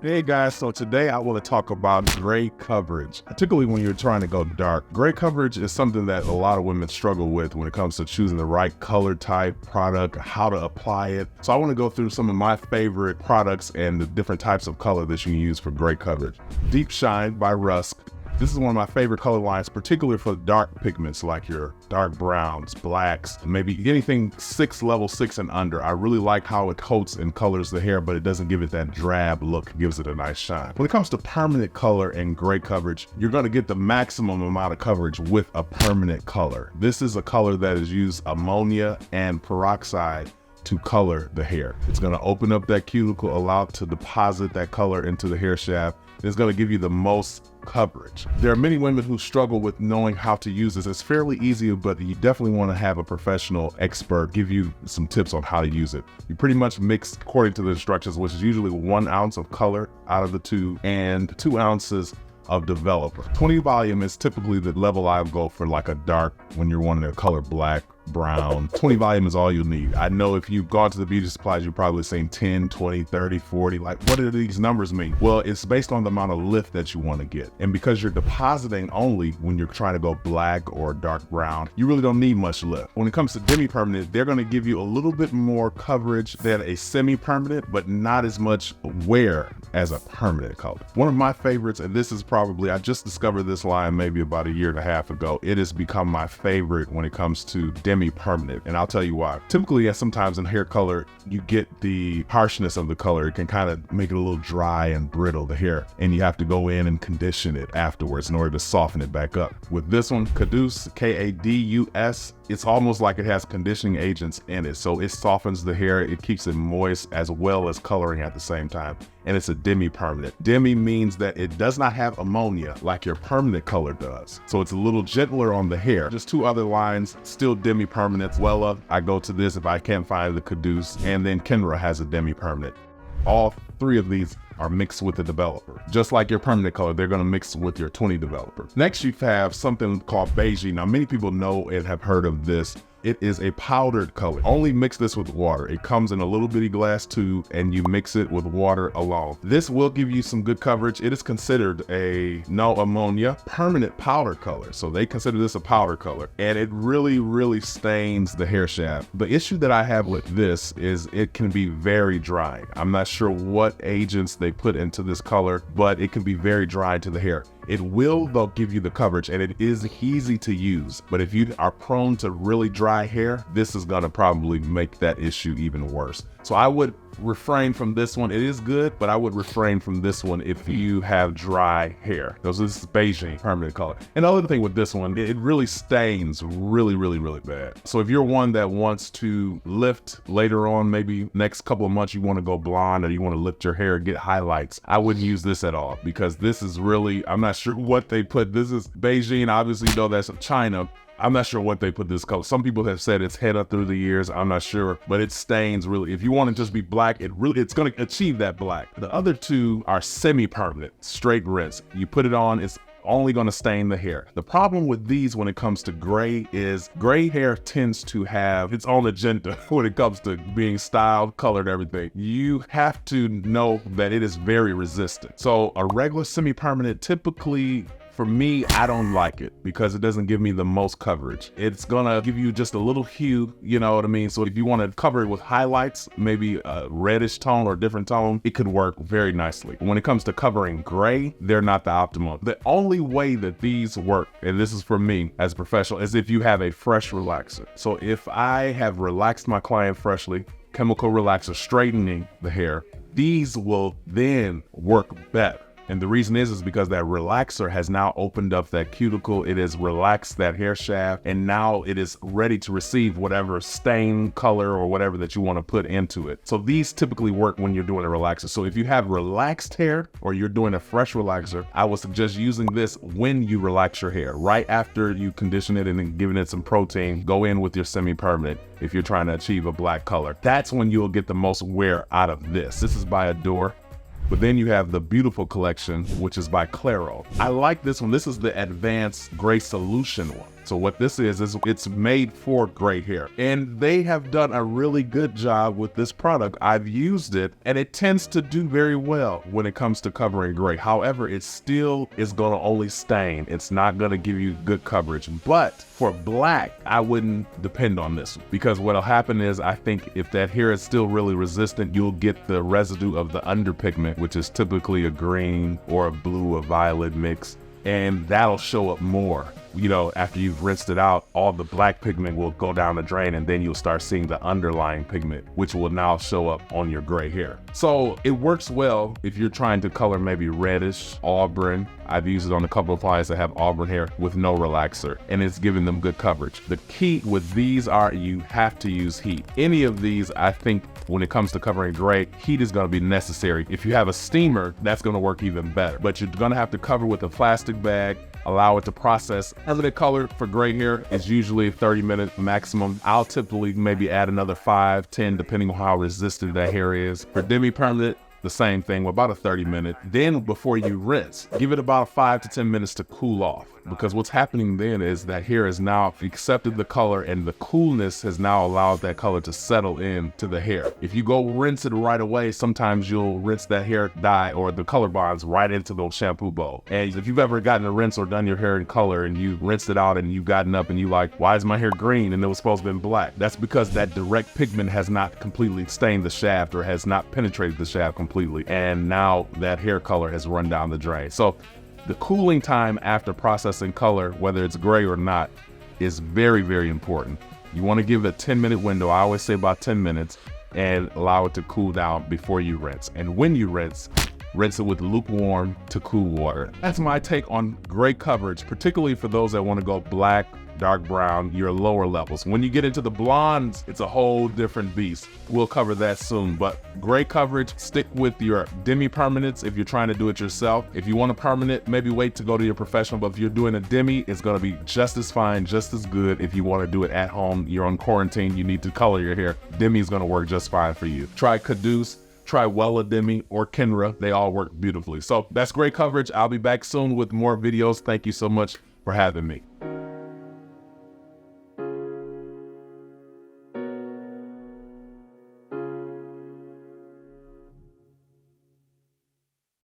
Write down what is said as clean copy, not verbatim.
Hey guys, so today I want to talk about gray coverage, particularly when you're trying to go dark. Gray coverage is something that a lot of women struggle with when it comes to choosing the right color type, product, how to apply it. So I want to go through some of my favorite products and the different types of color that you can use for gray coverage. Deep Shine by Rusk. This is one of my favorite color lines, particularly for dark pigments like your dark browns, blacks, maybe anything level 6 and under. I really like how it coats and colors the hair, but it doesn't give it that drab look. It gives it a nice shine. When it comes to permanent color and gray coverage, you're going to get the maximum amount of coverage with a permanent color. This is a color that is used ammonia and peroxide to color the hair. It's going to open up that cuticle, allow it to deposit that color into the hair shaft. It's going to give you the most coverage. There are many women who struggle with knowing how to use this. It's fairly easy, but you definitely want to have a professional expert give you some tips on how to use it. You pretty much mix according to the instructions, which is usually 1 ounce of color out of the tube and 2 ounces of developer. 20 volume is typically the level I go for, like a dark, when you're wanting to color black, brown. 20 volume is all you need. I know if you've gone to the beauty supplies, you've probably seen 10, 20, 30, 40. Like, what do these numbers mean? Well, it's based on the amount of lift that you want to get. And because you're depositing only when you're trying to go black or dark brown, you really don't need much lift. When it comes to demi-permanent, they're going to give you a little bit more coverage than a semi-permanent, but not as much wear as a permanent color. One of my favorites, and this is probably, I just discovered this line maybe about 1.5 years ago. It has become my favorite when it comes to demi-permanent, and I'll tell you why. Typically, sometimes in hair color, you get the harshness of the color. It can kind of make it a little dry and brittle, the hair, and you have to go in and condition it afterwards in order to soften it back up. With this one, Cadus, K-A-D-U-S, it's almost like it has conditioning agents in it, so it softens the hair, it keeps it moist as well as coloring at the same time, and it's a demi-permanent. Demi means that it does not have ammonia like your permanent color does, so it's a little gentler on the hair. Just 2 other lines, still demi-permanent. Wella, I go to this if I can't find the Cadus, and then Kenra has a demi-permanent. All 3 of these are mixed with the developer. Just like your permanent color, they're gonna mix with your 20 developer. Next, you have something called beigey. Now, many people know and have heard of this. It is a powdered color. Only mix this with water. It comes in a little bitty glass tube and you mix it with water alone. This will give you some good coverage. It is considered a no ammonia permanent powder color. So they consider this a powder color, and it really, really stains the hair shaft. The issue that I have with this is it can be very dry. I'm not sure what agents they put into this color, but it can be very dry to the hair. It will, though, give you the coverage, and it is easy to use. But if you are prone to really dry hair, this is gonna probably make that issue even worse. So I would refrain from this one. It is good, but I would refrain from this one if you have dry hair. This is beigey permanent color. And the other thing with this one, it really stains really, really, really bad. So if you're one that wants to lift later on, maybe next couple of months, you want to go blonde or you want to lift your hair, get highlights, I wouldn't use this at all, because this is really, I'm not sure what they put. This is beigey, and obviously you know that's China. I'm not sure what they put this color. Some people have said it's head up through the years. I'm not sure, but it stains really. If you want to just be black, it's going to achieve that black. The other 2 are semi-permanent, straight rinse. You put it on, it's only going to stain the hair. The problem with these when it comes to gray is gray hair tends to have its own agenda when it comes to being styled, colored, everything. You have to know that it is very resistant. So a regular semi-permanent, typically, for me, I don't like it because it doesn't give me the most coverage. It's gonna give you just a little hue, you know what I mean? So if you wanna cover it with highlights, maybe a reddish tone or a different tone, it could work very nicely. When it comes to covering gray, they're not the optimal. The only way that these work, and this is for me as a professional, is if you have a fresh relaxer. So if I have relaxed my client freshly, chemical relaxer straightening the hair, these will then work better. And the reason is because that relaxer has now opened up that cuticle. It has relaxed that hair shaft, and now it is ready to receive whatever stain, color, or whatever that you want to put into it. So these typically work when you're doing a relaxer. So if you have relaxed hair or you're doing a fresh relaxer, I would suggest using this when you relax your hair. Right after you condition it and then giving it some protein, go in with your semi-permanent if you're trying to achieve a black color. That's when you'll get the most wear out of this. This is by Adore. But then you have the Beautiful collection, which is by Clairol. I like this one. This is the advanced gray solution one. So what this is it's made for gray hair. And they have done a really good job with this product. I've used it and it tends to do very well when it comes to covering gray. However, it still is gonna only stain. It's not gonna give you good coverage. But for black, I wouldn't depend on this because what'll happen is I think if that hair is still really resistant, you'll get the residue of the underpigment, which is typically a green or a blue or violet mix. And that'll show up more. You know, after you've rinsed it out, all the black pigment will go down the drain and then you'll start seeing the underlying pigment, which will now show up on your gray hair. So it works well if you're trying to color maybe reddish, auburn. I've used it on a couple of clients that have auburn hair with no relaxer, and it's giving them good coverage. The key with these are you have to use heat. Any of these, I think, when it comes to covering gray, heat is going to be necessary. If you have a steamer, that's going to work even better. But you're going to have to cover with a plastic bag, allow it to process. Permanent color for gray hair is usually 30 minutes maximum. I'll typically maybe add another 5, 10, depending on how resistant that hair is. For demi-permanent, the same thing, about a 30-minute. Then before you rinse, give it about 5 to 10 minutes to cool off. Because what's happening then is that hair has now accepted the color and the coolness has now allowed that color to settle in to the hair. If you go rinse it right away, sometimes you'll rinse that hair dye or the color bonds right into the shampoo bowl. And if you've ever gotten a rinse or done your hair in color and you rinsed it out and you've gotten up and you like, why is my hair green and it was supposed to be black? That's because that direct pigment has not completely stained the shaft or has not penetrated the shaft completely. And now that hair color has run down the drain. So the cooling time after processing color, whether it's gray or not, is very, very important. You want to give it a 10-minute window. I always say about 10 minutes and allow it to cool down before you rinse. And when you rinse it with lukewarm to cool water. That's my take on gray coverage, particularly for those that want to go black, dark brown, your lower levels. When you get into the blondes, it's a whole different beast. We'll cover that soon, but gray coverage, stick with your demi-permanents if you're trying to do it yourself. If you want a permanent, maybe wait to go to your professional, but if you're doing a demi, it's gonna be just as fine, just as good. If you wanna do it at home, you're on quarantine, you need to color your hair, demi is gonna work just fine for you. Try Caduce, try Wella Demi or Kenra, they all work beautifully. So that's great coverage. I'll be back soon with more videos. Thank you so much for having me.